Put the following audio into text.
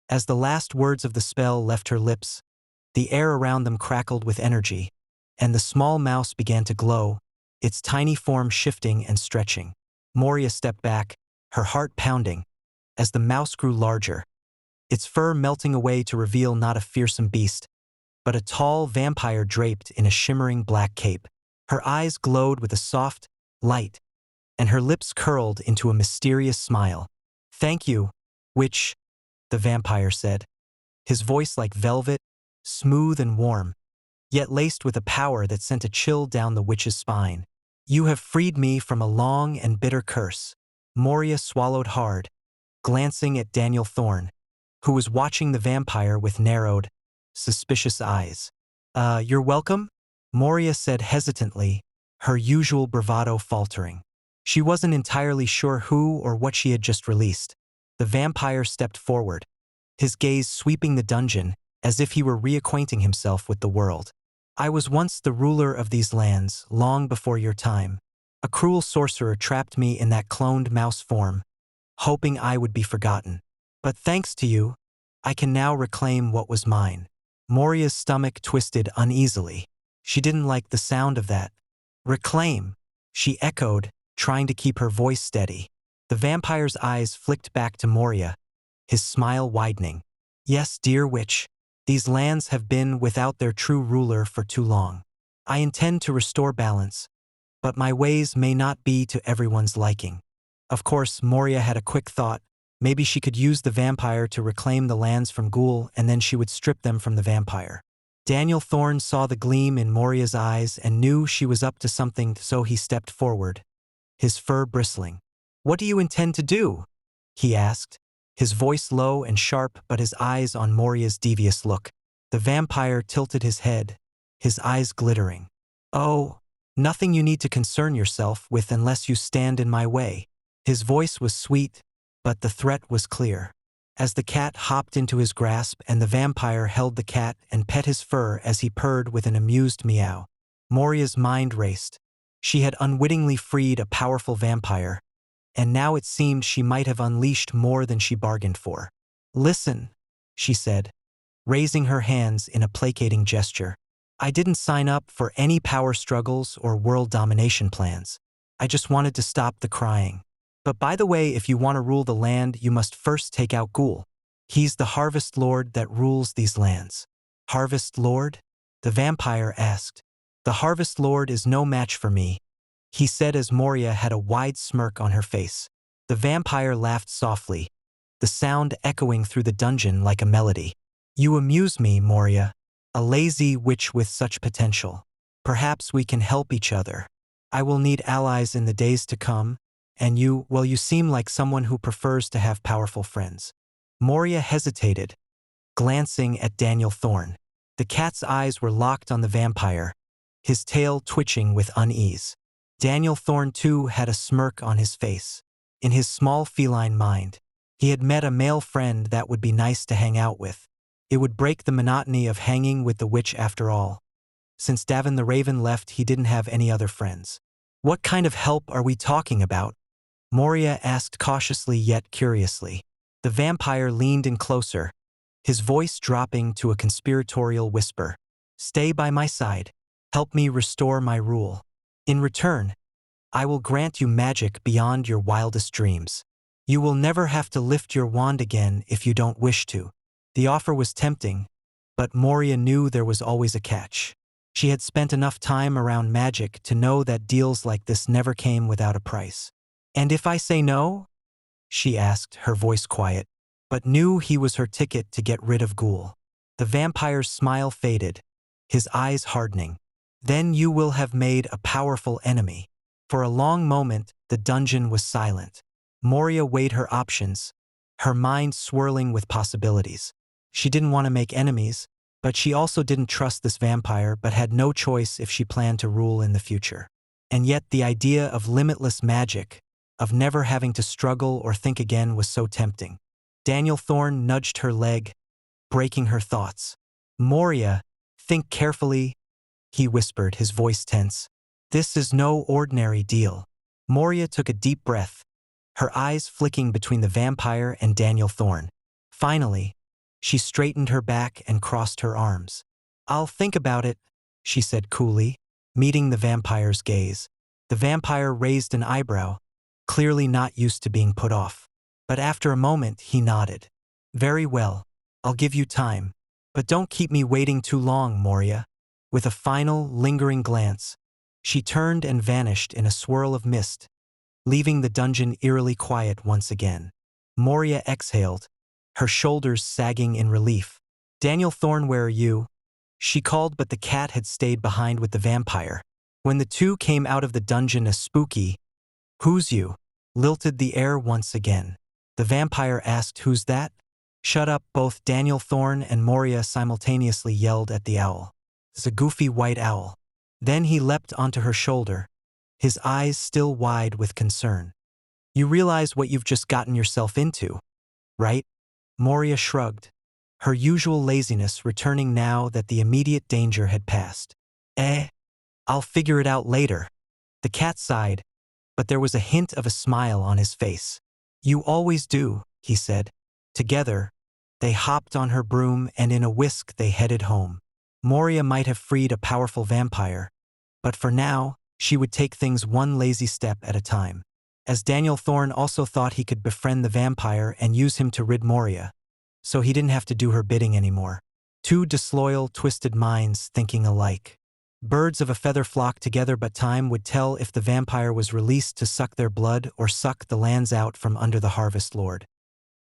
As the last words of the spell left her lips, the air around them crackled with energy, and the small mouse began to glow, its tiny form shifting and stretching. Moria stepped back, her heart pounding, as the mouse grew larger, its fur melting away to reveal not a fearsome beast, but a tall vampire draped in a shimmering black cape. Her eyes glowed with a soft light, and her lips curled into a mysterious smile. "Thank you, witch," the vampire said, his voice like velvet, smooth and warm, yet laced with a power that sent a chill down the witch's spine. "You have freed me from a long and bitter curse." Moria swallowed hard, glancing at Daniel Thorne, who was watching the vampire with narrowed, suspicious eyes. You're welcome?" Moria said hesitantly, her usual bravado faltering. She wasn't entirely sure who or what she had just released. The vampire stepped forward, his gaze sweeping the dungeon as if he were reacquainting himself with the world. "I was once the ruler of these lands, long before your time. A cruel sorcerer trapped me in that cloned mouse form, hoping I would be forgotten. But thanks to you, I can now reclaim what was mine." Moria's stomach twisted uneasily. She didn't like the sound of that. "Reclaim," she echoed, trying to keep her voice steady. The vampire's eyes flicked back to Moria, his smile widening. "Yes, dear witch, these lands have been without their true ruler for too long. I intend to restore balance, but my ways may not be to everyone's liking." Of course, Moria had a quick thought. Maybe she could use the vampire to reclaim the lands from Ghoul, and then she would strip them from the vampire. Daniel Thorne saw the gleam in Moria's eyes and knew she was up to something, so he stepped forward, his fur bristling. "What do you intend to do?" he asked, his voice low and sharp but his eyes on Moria's devious look. The vampire tilted his head, his eyes glittering. "Oh, nothing you need to concern yourself with unless you stand in my way." His voice was sweet, but the threat was clear. As the cat hopped into his grasp and the vampire held the cat and pet his fur as he purred with an amused meow, Moria's mind raced. She had unwittingly freed a powerful vampire, and now it seemed she might have unleashed more than she bargained for. "Listen," she said, raising her hands in a placating gesture. "I didn't sign up for any power struggles or world domination plans. I just wanted to stop the crying. But by the way, if you want to rule the land, you must first take out Ghoul. He's the Harvest Lord that rules these lands." "Harvest Lord?" the vampire asked. "The Harvest Lord is no match for me," he said as Moria had a wide smirk on her face. The vampire laughed softly, the sound echoing through the dungeon like a melody. "You amuse me, Moria, a lazy witch with such potential. Perhaps we can help each other. I will need allies in the days to come, and you, well, you seem like someone who prefers to have powerful friends." Moria hesitated, glancing at Daniel Thorne. The cat's eyes were locked on the vampire, his tail twitching with unease. Daniel Thorne, too, had a smirk on his face. In his small feline mind, he had met a male friend that would be nice to hang out with. It would break the monotony of hanging with the witch after all. Since Davin the Raven left, he didn't have any other friends. "What kind of help are we talking about?" Moria asked cautiously yet curiously. The vampire leaned in closer, his voice dropping to a conspiratorial whisper. "Stay by my side. Help me restore my rule. In return, I will grant you magic beyond your wildest dreams. You will never have to lift your wand again if you don't wish to." The offer was tempting, but Moria knew there was always a catch. She had spent enough time around magic to know that deals like this never came without a price. "And if I say no?" she asked, her voice quiet, but knew he was her ticket to get rid of Ghoul. The vampire's smile faded, his eyes hardening. "Then you will have made a powerful enemy." For a long moment, the dungeon was silent. Moria weighed her options, her mind swirling with possibilities. She didn't want to make enemies, but she also didn't trust this vampire, but had no choice if she planned to rule in the future. And yet the idea of limitless magic, of never having to struggle or think again, was so tempting. Daniel Thorne nudged her leg, breaking her thoughts. "Moria, think carefully," he whispered, his voice tense. "This is no ordinary deal." Moria took a deep breath, her eyes flicking between the vampire and Daniel Thorne. Finally, She straightened her back and crossed her arms. "I'll think about it," she said coolly, meeting the vampire's gaze. The vampire raised an eyebrow, clearly not used to being put off. But after a moment, he nodded. "Very well. I'll give you time. But don't keep me waiting too long, Moria." With a final, lingering glance, she turned and vanished in a swirl of mist, leaving the dungeon eerily quiet once again. Moria exhaled, her shoulders sagging in relief. "Daniel Thorne, where are you?" she called, but the cat had stayed behind with the vampire. When the two came out of the dungeon, a spooky, "Who's you?" lilted the air once again. The vampire asked, "Who's that?" "Shut up," both Daniel Thorne and Moria simultaneously yelled at the owl. "It's a goofy white owl." Then he leapt onto her shoulder, his eyes still wide with concern. "You realize what you've just gotten yourself into, right?" Moria shrugged, her usual laziness returning now that the immediate danger had passed. I'll figure it out later." The cat sighed, but there was a hint of a smile on his face. "You always do," he said. Together, they hopped on her broom and in a whisk they headed home. Moria might have freed a powerful vampire, but for now, she would take things one lazy step at a time. As Daniel Thorne also thought he could befriend the vampire and use him to rid Moria, so he didn't have to do her bidding anymore. Two disloyal, twisted minds thinking alike. Birds of a feather flock together, but time would tell if the vampire was released to suck their blood or suck the lands out from under the Harvest Lord.